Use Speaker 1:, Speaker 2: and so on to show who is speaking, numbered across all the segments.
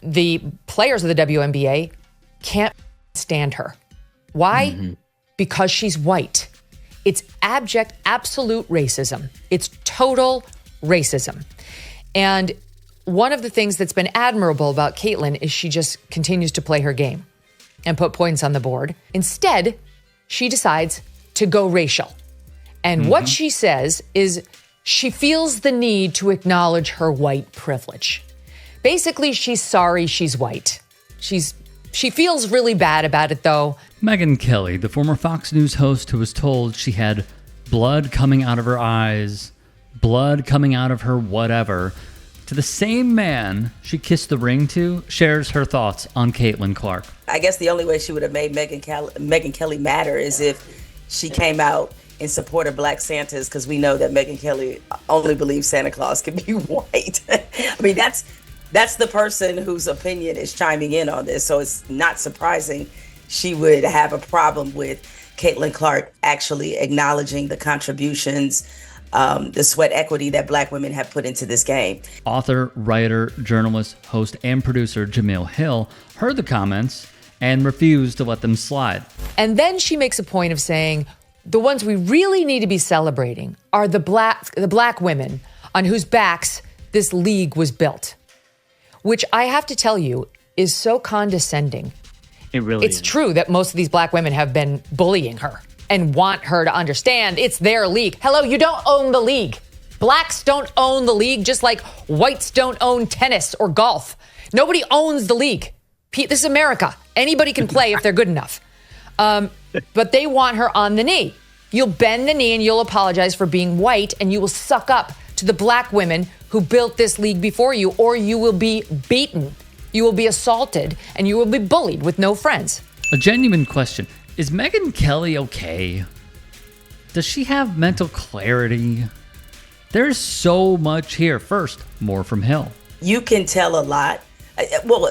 Speaker 1: the players of the WNBA can't stand her. Why? Mm-hmm. Because she's white. It's abject, absolute racism. It's total racism. And one of the things that's been admirable about Caitlyn is she just continues to play her game and put points on the board. Instead, she decides to go racial. And what she says is she feels the need to acknowledge her white privilege. Basically, she's sorry she's white. She feels really bad about it, though.
Speaker 2: Megyn Kelly, the former Fox News host who was told she had blood coming out of her eyes, blood coming out of her whatever, to the same man she kissed the ring to, shares her thoughts on Caitlin Clark.
Speaker 3: I guess the only way she would have made Megyn Kelly matter is if she came out in support of Black Santas, because we know that Megyn Kelly only believes Santa Claus can be white. I mean, that's the person whose opinion is chiming in on this, so it's not surprising she would have a problem with Caitlin Clark actually acknowledging the contributions, the sweat equity that Black women have put into this game.
Speaker 2: Author, writer, journalist, host, and producer Jemele Hill heard the comments and refused to let them slide.
Speaker 1: And then she makes a point of saying, the ones we really need to be celebrating are the black women on whose backs this league was built, which I have to tell you is so condescending.
Speaker 4: It really
Speaker 1: is. It's true that most of these Black women have been bullying her and want her to understand it's their league. Hello, you don't own the league. Blacks don't own the league, just like whites don't own tennis or golf. Nobody owns the league. This is America. Anybody can play if they're good enough. But they want her on the knee. You'll bend the knee and you'll apologize for being white, and you will suck up to the Black women who built this league before you, or you will be beaten, you will be assaulted, and you will be bullied with no friends.
Speaker 2: A genuine question. Is Megyn Kelly okay? Does she have mental clarity? There's so much here. First, more from Hill.
Speaker 3: You can tell a lot. Well,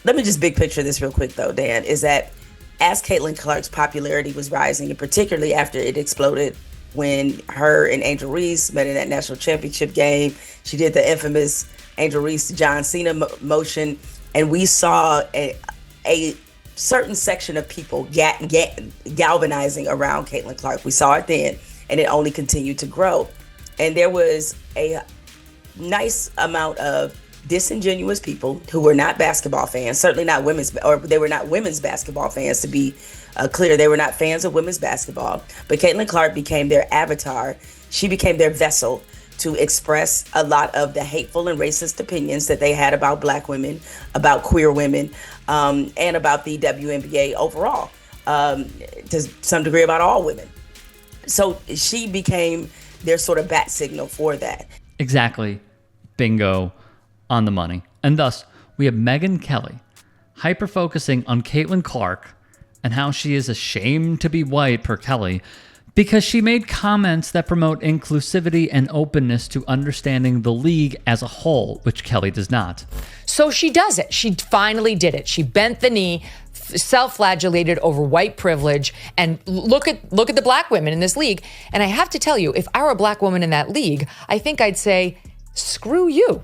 Speaker 3: let me just big picture this real quick, though, Dan, is that as Caitlin Clark's popularity was rising, and particularly after it exploded when her and Angel Reese met in that national championship game, she did the infamous Angel Reese to John Cena motion, and we saw a certain section of people galvanizing around Caitlin Clark. We saw it then, and it only continued to grow. And there was a nice amount of disingenuous people who were not basketball fans, certainly not they were not women's basketball fans, to be clear. They were not fans of women's basketball. But Caitlin Clark became their avatar. She became their vessel to express a lot of the hateful and racist opinions that they had about Black women, about queer women, and about the WNBA overall, to some degree about all women. So she became their sort of bat signal for that.
Speaker 2: Exactly. Bingo. On the money. And thus, we have Megyn Kelly hyper-focusing on Caitlin Clark and how she is ashamed to be white, per Kelly, because she made comments that promote inclusivity and openness to understanding the league as a whole, which Kelly does not.
Speaker 1: So she does it. She finally did it. She bent the knee, self-flagellated over white privilege, and look at the Black women in this league. And I have to tell you, if I were a Black woman in that league, I think I'd say, screw you.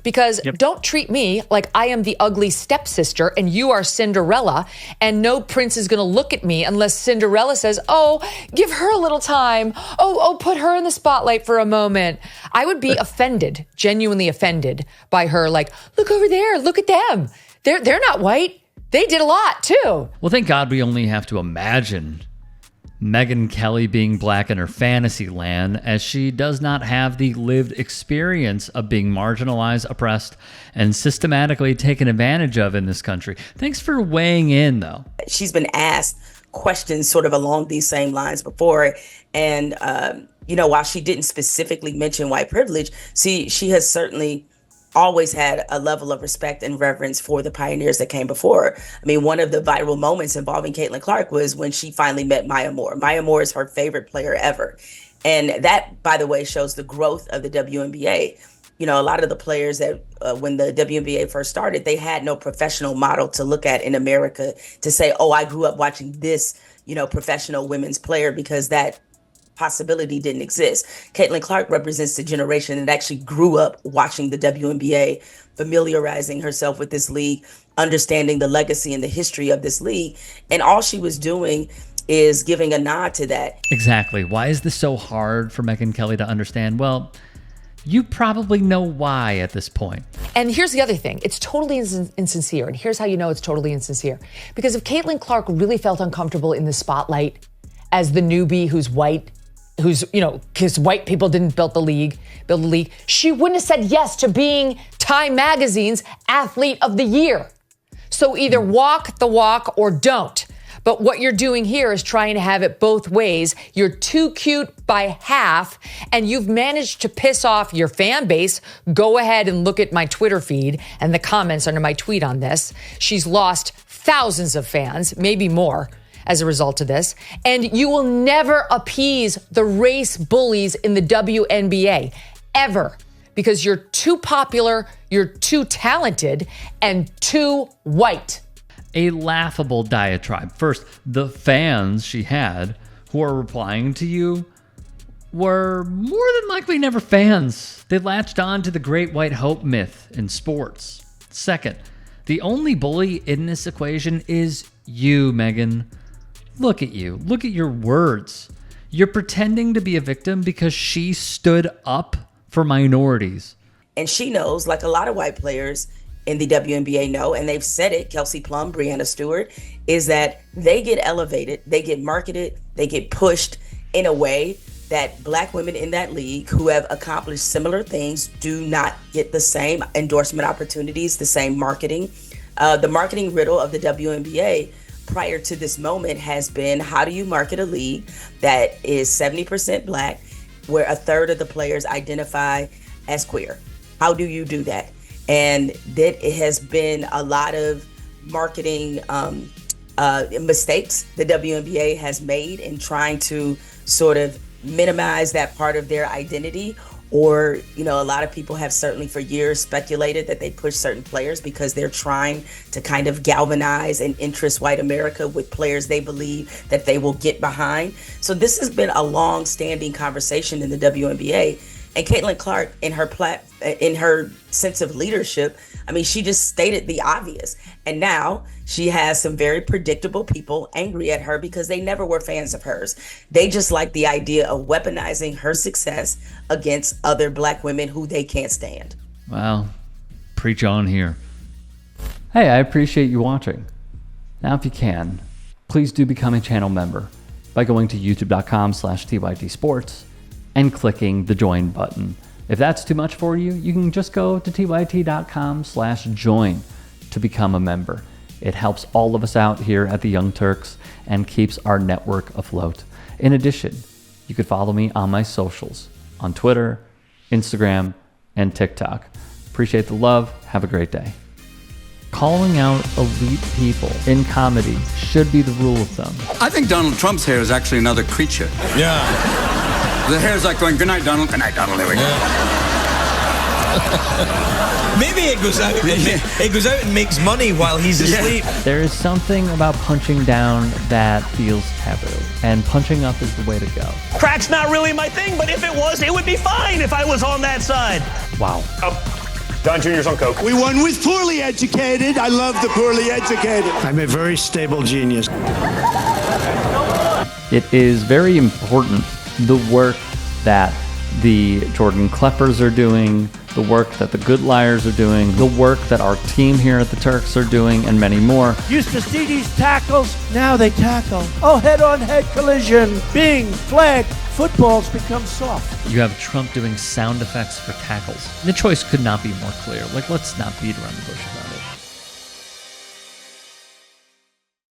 Speaker 1: Because don't treat me like I am the ugly stepsister and you are Cinderella, and no prince is going to look at me unless Cinderella says, oh, give her a little time. Oh, put her in the spotlight for a moment. I would be offended, genuinely offended by her. Like, look over there. Look at them. They're not white. They did a lot too.
Speaker 2: Well, thank God we only have to imagine Megyn Kelly being Black in her fantasy land, as she does not have the lived experience of being marginalized, oppressed, and systematically taken advantage of in this country. Thanks for weighing in, though.
Speaker 3: She's been asked questions sort of along these same lines before, and while she didn't specifically mention white privilege, she has certainly always had a level of respect and reverence for the pioneers that came before her. I mean, one of the viral moments involving Caitlin Clark was when she finally met Maya Moore. Maya Moore is her favorite player ever. And that, by the way, shows the growth of the WNBA. You know, a lot of the players that when the WNBA first started, they had no professional model to look at in America to say, oh, I grew up watching this, professional women's player, because that possibility didn't exist. Caitlin Clark represents the generation that actually grew up watching the WNBA, familiarizing herself with this league, understanding the legacy and the history of this league. And all she was doing is giving a nod to that.
Speaker 2: Exactly. Why is this so hard for Megyn Kelly to understand? Well, you probably know why at this point.
Speaker 1: And here's the other thing. It's totally insincere. And here's how you know it's totally insincere. Because if Caitlin Clark really felt uncomfortable in the spotlight as the newbie who's white, because white people didn't build the league, she wouldn't have said yes to being Time Magazine's Athlete of the Year. So either walk the walk or don't. But what you're doing here is trying to have it both ways. You're too cute by half, and you've managed to piss off your fan base. Go ahead and look at my Twitter feed and the comments under my tweet on this. She's lost thousands of fans, maybe more, as a result of this. And you will never appease the race bullies in the WNBA, ever. Because you're too popular, you're too talented, and too white.
Speaker 2: A laughable diatribe. First, the fans she had who are replying to you were more than likely never fans. They latched on to the great white hope myth in sports. Second, the only bully in this equation is you, Megyn. Look at you. Look at your words. You're pretending to be a victim because she stood up for minorities.
Speaker 3: And she knows, like a lot of white players in the WNBA know, and they've said it, Kelsey Plum, Breanna Stewart, is that they get elevated, they get marketed, they get pushed in a way that Black women in that league who have accomplished similar things do not get the same endorsement opportunities, the same marketing. The marketing riddle of the WNBA prior to this moment has been, how do you market a league that is 70% Black, where a third of the players identify as queer? How do you do that? And that it has been a lot of marketing mistakes the WNBA has made in trying to sort of minimize that part of their identity. Or, a lot of people have certainly for years speculated that they push certain players because they're trying to kind of galvanize and interest white America with players they believe that they will get behind. So this has been a long-standing conversation in the WNBA. And Caitlin Clark, in her sense of leadership, she just stated the obvious. And now she has some very predictable people angry at her because they never were fans of hers. They just like the idea of weaponizing her success against other Black women who they can't stand.
Speaker 2: Wow. Preach on here. Hey, I appreciate you watching. Now, if you can, please do become a channel member by going to youtube.com/TYTsports and clicking the join button. If that's too much for you, you can just go to tyt.com/join to become a member. It helps all of us out here at the Young Turks and keeps our network afloat. In addition, you could follow me on my socials on Twitter, Instagram, and TikTok. Appreciate the love. Have a great day. Calling out elite people in comedy should be the rule of thumb.
Speaker 4: I think Donald Trump's hair is actually another creature.
Speaker 5: Yeah.
Speaker 4: The hair's like going, good night, Donald. Good night, Donald. There we go.
Speaker 5: Maybe it goes out. It goes out and makes money while he's asleep.
Speaker 2: There is something about punching down that feels taboo, and punching up is the way to go.
Speaker 6: Crack's not really my thing, but if it was, it would be fine if I was on that side.
Speaker 2: Wow.
Speaker 6: Don Jr.'s on coke.
Speaker 7: We won with poorly educated. I love the poorly educated. I'm a very stable genius.
Speaker 2: It is very important, the work that the Jordan Kleppers are doing, the work that the Good Liars are doing, the work that our team here at the Turks are doing, and many more.
Speaker 7: Used to see these tackles, now they tackle. Oh, head-on-head collision. Bing, flag, footballs become soft.
Speaker 2: You have Trump doing sound effects for tackles. The choice could not be more clear. Let's not beat around the bush about it.